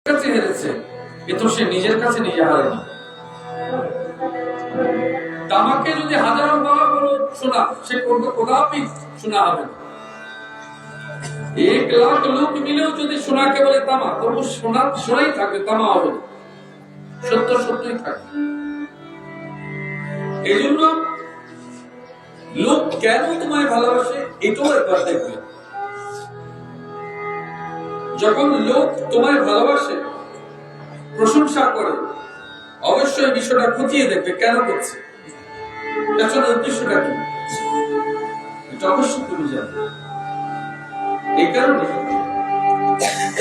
কাছে হেরেছে, এ তো সে নিজের কাছে নিজে হারেনি। তামাকে যদি হাজারো বাবা বলো শোনা, সে করবে কদাপি শোনা হবে না। 1,00,000 লোক মিলেও যদি সোনাকে বলে তামা, তবু সোনা সোনাই থাকবে, তামা হবে না, সত্য সত্যই থাকবে। এই জন্য লোক কেন তোমায় ভালোবাসে এটাও একবার দেখবে। যখন লোক তোমায় ভালোবাসে, প্রশংসা করে, অবশ্যই বিষয়টা খতিয়ে দেখবে কেন করছে, পেছনের উদ্দেশ্যটা কি, এটা অবশ্যই তুমি জানো। এই কারণে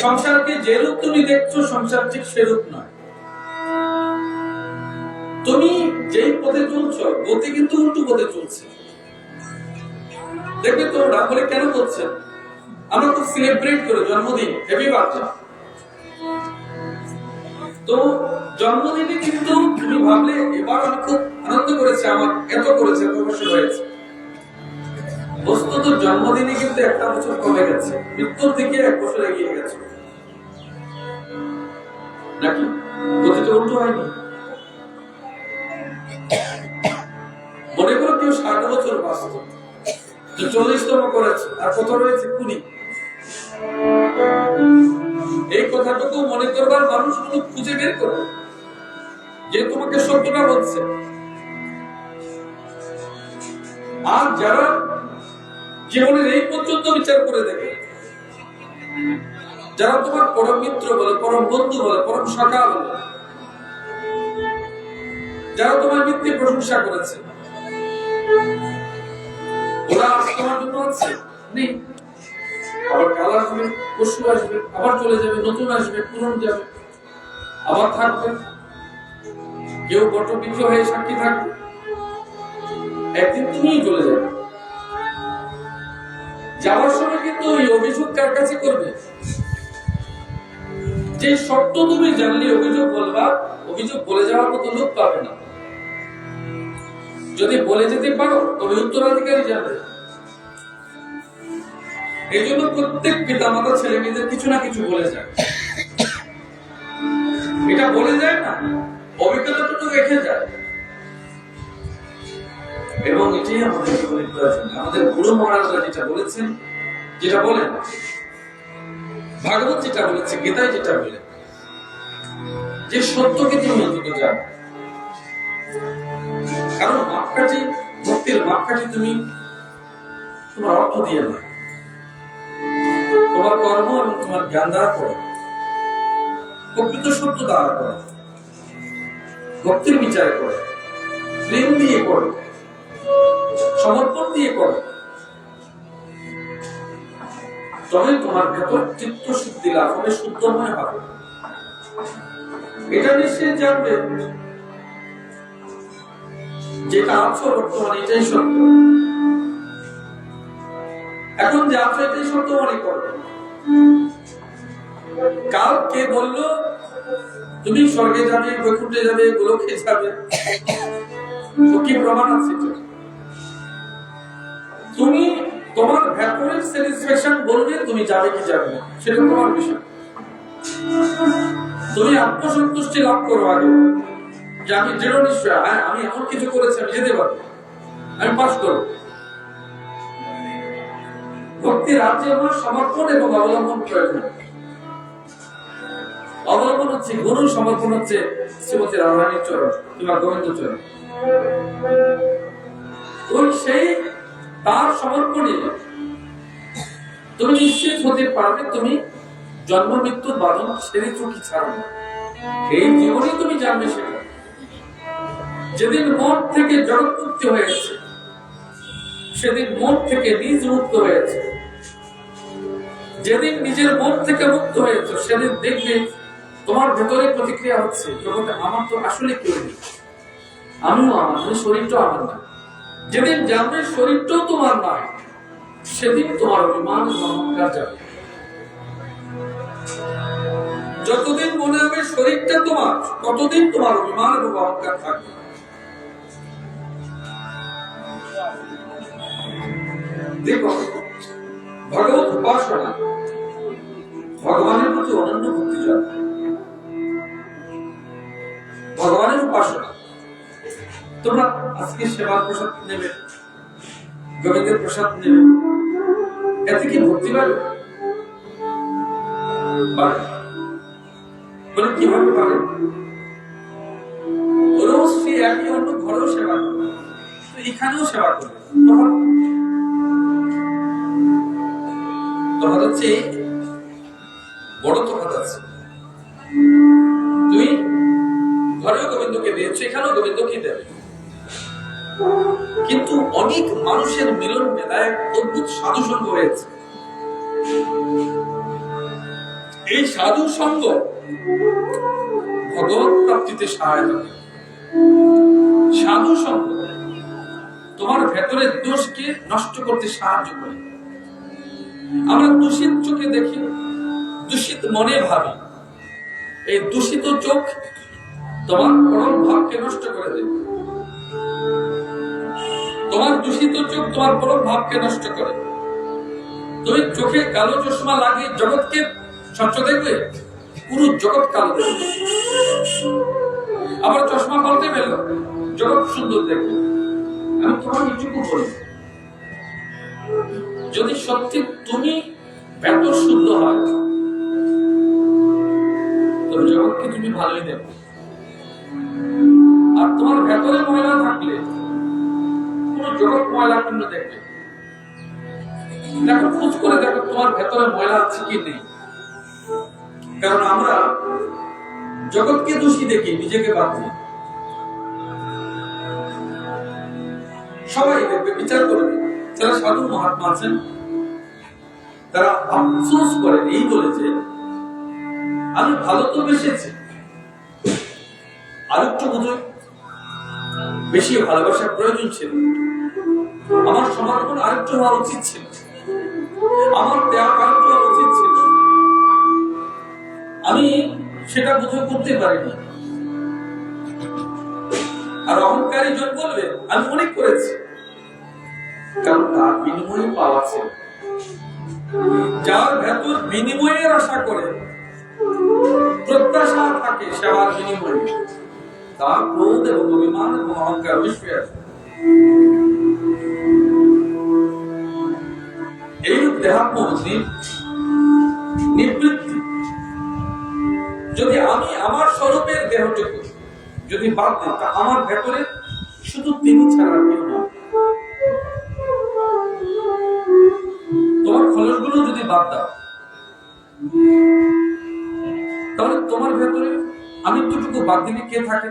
সংসারকে যে রূপ তুমি দেখছো, সংসার ঠিক সেরূপ নয়। তুমি যেই পথে চলছো, গতি কিন্তু উল্টো পথে চলছে। দেখবে তো বলে কেন করছেন, আমরা খুব সেলিব্রেট করি জন্মদিন, হ্যাপি বার্থডে। তো জন্মদিনে কিন্তু তুমি ভাবলে এবার আমি খুব আনন্দ করেছি, আমার এত করেছে, এত বছর হয়েছে। বস্তুত জন্মদিনে কিন্তু একটা বছর কমে গেছে, মৃত্যুর দিকে 1 বছর এগিয়ে গেছে, নাকি গতিটা উল্টো হয়নি? মনে করো কেউ 60 বছর বাঁচত, 40তম করেছে, আর কত রয়েছে 20। এই কথাটুকু মনে করবার মানুষগুলো খুঁজে বের করো যে তোমাকে সত্যটা বলছে। আর যারা জীবনের এই পর্যন্ত বিচার করে দেখে, যারা তোমার পরম মিত্র বলে, পরম বন্ধু বলে, পরম সখা বলে, যারা তোমার মিথ্যে প্রশংসা করেছে, ওরা আজ তোমার জন্য আছে নেই, আবার কাল আসবে, পরশু আসবে, আবার চলে যাবে, নতুন আসবে, পুরনো যাবে, আবার থাকবে, কেউ বটবৃক্ষ হয়ে সাক্ষী থাকবে, একদিন তুমিই চলে যাবে। যাওয়ার সময় কিন্তু ওই অভিযোগ কার কাছে করবে? যে সত্য তুমি জানলে অভিযোগ বলবা, অভিযোগ বলে যাওয়ার মতো লোক পাবে না। যদি বলে যেতে পারো তবে উত্তরাধিকারী যাবে। এই জন্য প্রত্যেক পিতা মাতা ছেলে মেয়েদের কিছু না কিছু বলে যায়। এটা বলে যায় না, অভিজ্ঞতাটুকু রেখে যায়। এবং এটাই আমাদের জীবনের প্রয়োজন। আমাদের গুরু মহারাজরা যেটা বলেছেন, যেটা বলেন, ভাগবত যেটা বলেছে, গীতায় যেটা বলে, যে সত্যকে তুমি অন্তত জানো। কারণ মাপকাঠি, ভক্তির মাপকাঠি তুমি তোমার অর্থ দিয়ে নয়, তোমার কর্ম এবং তোমার জ্ঞান দ্বারা করো, প্রকৃত সত্য দ্বারা করো, ভক্তির বিচার করো, প্রেম দিয়ে করো, সমর্পণ দিয়ে করো, তবে তোমার ভেতর চিত্ত শুদ্ধি লাভ হবে, শুদ্ধময় হবে। এটা নিশ্চয় জানবে যেটা আছো বর্তমানে এটাই সত্য। এখন যে আছো এটাই সত্য মনে করো। কাল কে বললো তুমি স্বর্গে যাবে, বৈকুণ্ঠে যাবে, গোলকে যাবে, কি প্রমাণ আছে? তুমি তোমার ভেতরের স্যাটিসফ্যাকশন বলবে তুমি যাবে কি যাবে না, সেটা তোমার বিষয়। তুমি আত্মসন্তুষ্টি লাভ করো আগে, যে আমি দৃঢ় নিশ্চয়, হ্যাঁ আমি এমন কিছু করেছি, আমি যেতে পারবো, আমি পাস করবো। ভক্তি রাজ্যে আমার সমর্পণ এবং অবলম্বন প্রয়োজন। অবলম্বন হচ্ছে গুরু, সমর্পণ হচ্ছে শ্রীমতী রাধারানীর চরণ কিংবা গোবিন্দ চরণ। ওই সেই তার সমর্পণে তুমি নিশ্চিত হতে পারবে তুমি জন্ম মৃত্যুর বাঁধন ছেড়ে চুকি ছাড়ো না। এই জীবনে তুমি জানবে সেটা। যেদিন মন থেকে জগৎ মুক্তি হয়েছে, সেদিন মন থেকে নিজ মুক্ত হয়েছে। যেদিন নিজের মন থেকে মুক্ত হয়েছে, সেদিন দেখবে তোমার ভেতরে প্রতিক্রিয়া হচ্ছে, জগতে আমার তো আসলে কেউ নেই, আমিও আমার, শরীরটাও আমার না। যেদিন জানবে শরীরটাও তোমার নয়, সেদিন তোমার অভিমান অহংকার যাবে। যতদিন মনে হবে শরীরটা তোমার, ততদিন তোমার অভিমান এবং অহংকার থাকবে। দেখো, ভগবত উপাসনা ভগবানের প্রতি অনন্য ভক্তি জন্মায়। বাসনা। তোমরা আজকে সেবার প্রসাদ নেবে, গোবিন্দের প্রসাদ নেবে, এতে কি ভক্তি বাড়বে? বলে কিভাবে পারে? রোজ সে একই অন্য ঘরেও সেবা করবে, তো এখানেও সেবা করবে। তফাৎ হচ্ছে বড় তফাৎ আছে। তুমি ঘরেও গোবিন্দকে দিয়েছো, এখানেও গোবিন্দকে দেবে, কিন্তু অনেক মানুষের মিলন মেলায় অদ্ভুত সাধু সঙ্গ হয়েছে। এই সাধু সঙ্গ ভগবত প্রাপ্তিতে সহায়তা করে। সাধু সঙ্গ তোমার ভেতরের দোষকে নষ্ট করতে সাহায্য করে। আমরা দূষিত চোখে দেখি, দূষিত মনে ভাবি, এই দূষিত চোখ তোমার পরম ভাবকে নষ্ট করে দেবে। তোমার দূষিত চোখ তোমার পরম ভাবকে নষ্ট করে। তুমি চোখে কালো চশমা লাগিয়ে জগৎকে স্বচ্ছ দেখবে, পুরো জগৎ কালো দেখবে। আবার চশমা পাল্টে ফেল, জগৎ সুন্দর দেখবে। আমি তোমার এইটুকু বলি, যদি সত্যি তুমি ভেতর শুদ্ধ হয়, তবে জগৎকে তুমি ভালোই দেখো। আর তোমার ভেতরে ময়লা থাকলে পুরো জগৎ ময়লাপূর্ণ দেখবে। দেখো, খোঁজ করে দেখো তোমার ভেতরে ময়লা আছে কি নেই। কারণ আমরা জগৎকে দোষী দেখি, নিজেকে বাদ দিই। সবাই দেখবে, বিচার করবে। যারা সাধু মহাত্মা আছেন তারা আফসোস করেন এই বলে যে আমি ভালো তো বেসেছি, আর একটু বোধহয় বেশি ভালোবাসার প্রয়োজন ছিল, আমার সমর্পণ আরেকটু হওয়া উচিত ছিল, আমার ত্যাগ আরেকটু হওয়া উচিত ছিল, আমি সেটা বোধহয় করতে পারিনি। আর অহংকারী জন বলবে আমি অনেক করেছি, কারণ তার বিনিময়ে পাওয়া ছিল। যার ভেতর বিনিময়ের আশা করে, প্রত্যাশা থাকে সেবার বিনিময়ে, তার ক্রোধ এবং অভিমান এবং অহংকার বেশি আছে। এইরূপ দেহাত্মবুদ্ধি নিবৃত্তি যদি আমি আমার স্বরূপের দেহটুকু যদি বাদ দিই, তা আমার ভেতরে শুধু তিনি ছাড়া কেউ না। তোমার খলসগুলো যদি বাদ দাও, তাহলে তোমার ভেতরে আমি একটুটুকু বাদ দিলে কে থাকে?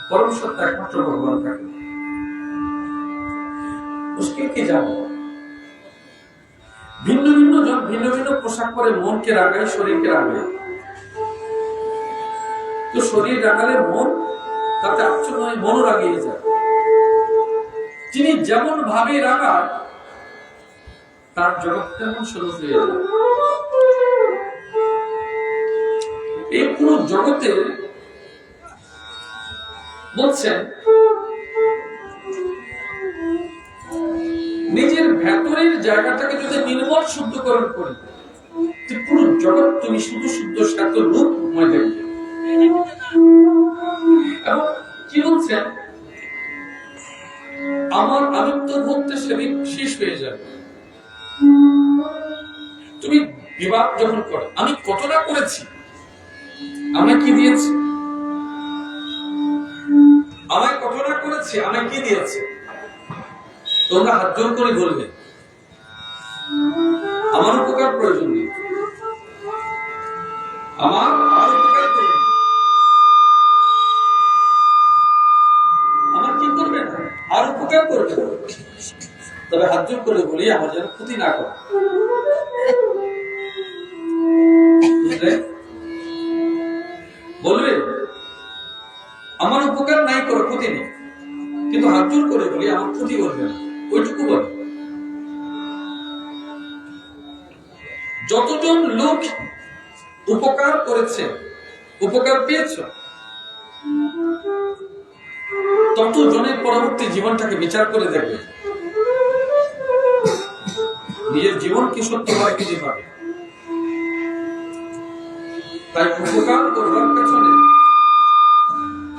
পরম সত্য একমাত্র ভগবান থাকে। মুশকিল কি জানো? ভিন্ন ভিন্ন জন ভিন্ন ভিন্ন পোশাক পরে মনকে রাগায়, শরীরকে রাগায়। তো শরীর রাগালে মন তাতে আশ্চর্য নয়, মনও রাগিয়ে যায়। তিনি যেমন ভাবে রাগায়, তার জগৎ তেমন সরু হয়ে যায়। এই পুরো জগতে বলছেন নিজের ভেতরের জায়গাটাকে যদি নির্মল শুদ্ধকরণ করি, পুরো জগৎ তুমি শুধু শুদ্ধ সাত রূপময় দেখবে। এবং কি বলছেন, আমার আমিত্ব ভক্তি সেদিন শেষ হয়ে যাবে। তুমি বিবাহ যখন করো, আমি কতটা করেছি, আমায় কি দিয়েছি, আমায় কতটা করেছি, আমায় কি দিয়েছে। তোমরা হাত জোর করে বলবে আমার উপকার প্রয়োজন নেই, আমার আর উপকার করবে না, আমার কি করবে না, আর উপকার করবে না। তবে হাত জোর করে বলি আমার যেন ক্ষতি না করে। বলবে আমার উপকার নাই করে, ক্ষতি নেই, কিন্তু হাত জোর করে বলি আমার ক্ষতি করবে না, ওইটুকু বলে। যতজন লোক উপকার করেছে, উপকার পেয়েছ, ততজনের পরবর্তী জীবনটাকে বিচার করে দেখবে নিজের জীবন কি সত্যি হয় কি যেভাবে। তাই উপকার করবার পেছনে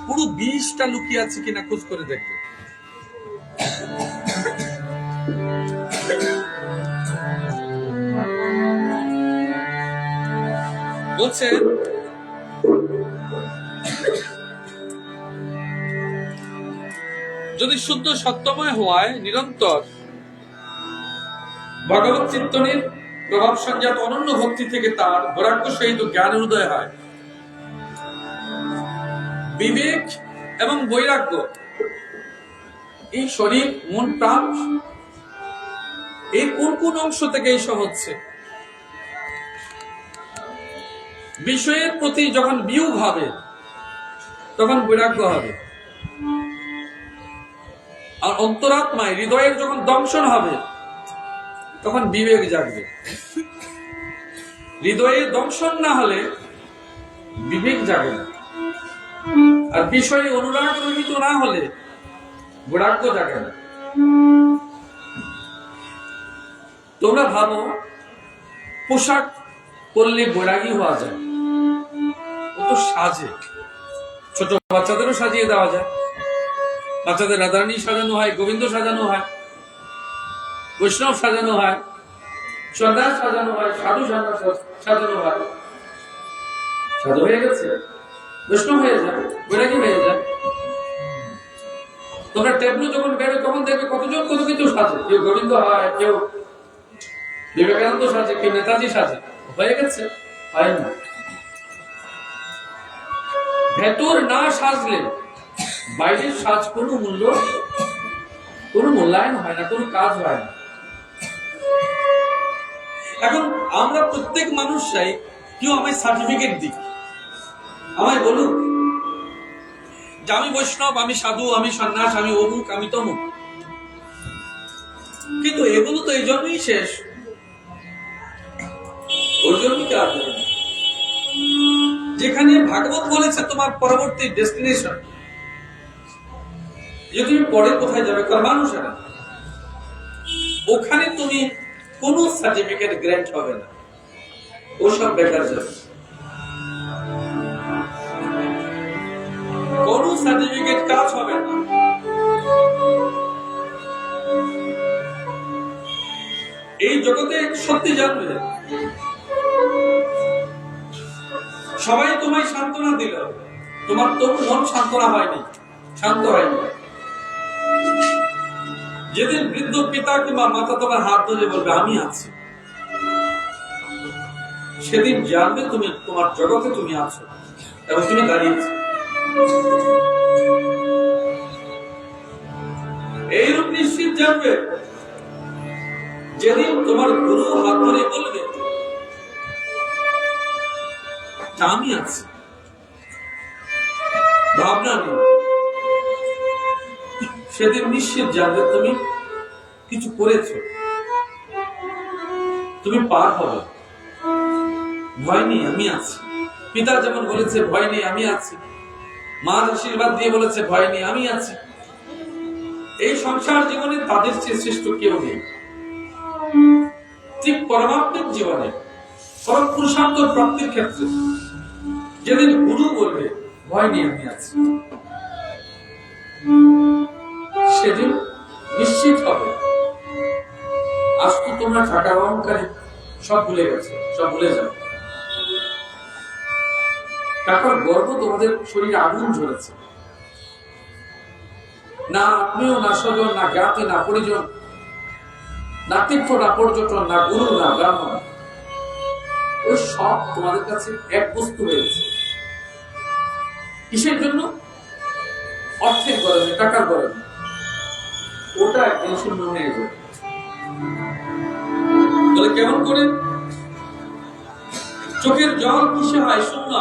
পুরো শুধু বিষটা লুকিয়ে আছে কিনা খোঁজ করে দেখবে। বলছে যদি শুদ্ধ সত্যময় হওয়ায় নিরন্তর ভগবত চিন্তনের প্রভাব সঞ্জাত অনন্য ভক্তি থেকে তার বৈরাগ্য সহিত জ্ঞানের উদয় হয়। বিবেক এবং বৈরাগ্য এই শরীর মন প্রাণ এই কোন কোন অংশ থেকে এইসব হচ্ছে? বিষয়ের প্রতি যখন বিয়োগ হবে তখন বৈরাগ্য হবে, আর অন্তরাত্মায় হৃদয়ের যখন দংশন হবে তখন বিবেক জাগবে। হৃদয়ে দংশন না হলে বিবেক জাগে না, আর বিষয়ে অনুরাগ রহিত না হলে বৈরাগ্য জাগে না। তোমরা ভাবো পোশাক পরলে বৈরাগী হওয়া যায়, ও তো সাজে। ছোট বাচ্চাদেরও সাজিয়ে দেওয়া যায়, বাচ্চাদের রাধারানী সাজানো হয়, গোবিন্দ সাজানো হয়, বৈষ্ণব সাজানো হয়, সন্ন্যাস সাজানো হয়, সাধু সাজানো হয়। সাধু হয়ে গেছে, বৈষ্ণব হয়ে যায়, বৈরাগী হয়ে যায়। তোমরা টেবলু যখন বেরো তখন দেখবে কতজন কত কিছু সাজে, কেউ গোবিন্দ হয়, কেউ বিবেকানন্দ সাজে, কেউ নেতাজি সাজে। হয়ে গেছে? হয় না। ভেতর না সাজলে বাইরের সাজ কোনো মূল্যায়ন হয় না, কোনো কাজ হয় না। এখন আমরা প্রত্যেক মানুষ চাই কেউ আমায় সার্টিফিকেট দিক, আমায় বলুক যে আমি বৈষ্ণব, আমি সাধু, আমি সন্ন্যাস, আমি অমুক, আমি তমুক। কিন্তু এগুলো তো এই জন্যই শেষ, ওর জন্যই কাজ হবে না। যেখানে ভাগবত বলেছে তোমার পরবর্তী ডেস্টিনেশন, যে তুমি পরে কোথায় যাবে কর্মানুসারে, ওখানে তুমি কোন সার্টিফিকেট গ্র্যান্ট হবে না, ওসব বেকার যাবে। কোন সার্টিফিকেট কাজ হবে না। এই জগতে সত্যি জানবে, সবাই তোমায় সান্ত্বনা দিল, তোমার তো মন সান্ত্বনা হয়নি, শান্ত হয়নি। যেদিন বৃদ্ধ পিতা কিংবা মাতা তোমার হাত ধরে বলবে আমি আছি, সেদিন জানবে তুমি তোমার জগতে তুমি আছো এবং তুমি দাঁড়িয়েছো। এইরূপ নিশ্চিত জানবে যেদিন তোমার গুরু হাত ধরে বলবে আমি আছি, ভাবনা নেই, সেদিন নিশ্চিত জানবে তুমি কিছু করেছো, তুমি পার হবে। ভয় নেই, আমি আছি। পিতা যেমন বলেছে ভয় নেই, আমি আছি। মার আশীর্বাদ দিয়ে বলেছে ভয় নেই, আমি আছি। এই সংসার জীবনে তাদের চেয়ে শ্রেষ্ঠ কেউ নেই। ঠিক পরমাত্মিক জীবনে পরম পুরুষার্থ প্রাপ্তির ক্ষেত্রে যেদিন গুরু বলবে ভয় নেই, আমি আছি, সেদিন নিশ্চিত হবে আজ তো তোমরা টাকা অহংকারে সব ভুলে গেছে, সব ভুলে যাও। টাকার গর্ব তোমাদের শরীরে আগুন ঝরেছে। না আত্মীয়, না স্বজন, না জ্ঞাতি, না পরিজন, না তীর্থ, না পর্যটন, না গুরু, না ব্রাহ্মণ, ওই সব তোমাদের কাছে এক বস্তু হয়েছে। কিসের জন্য? অর্থের গরমে, টাকার গরমে। ওটা একদিন শূন্য হয়ে যাবে। তাহলে কেমন করে? চোখের জল কিসে হয়? শূন্য।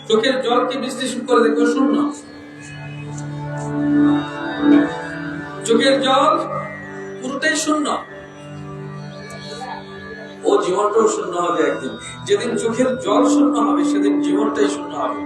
চোখের জলকে বিশ্লেষণ করে দেখো, শূন্য। চোখের জল পুরোটাই শূন্য। ও জীবনটাও শূন্য হবে একদিন। যেদিন চোখের জল শূন্য হবে সেদিন জীবনটাই শূন্য হবে।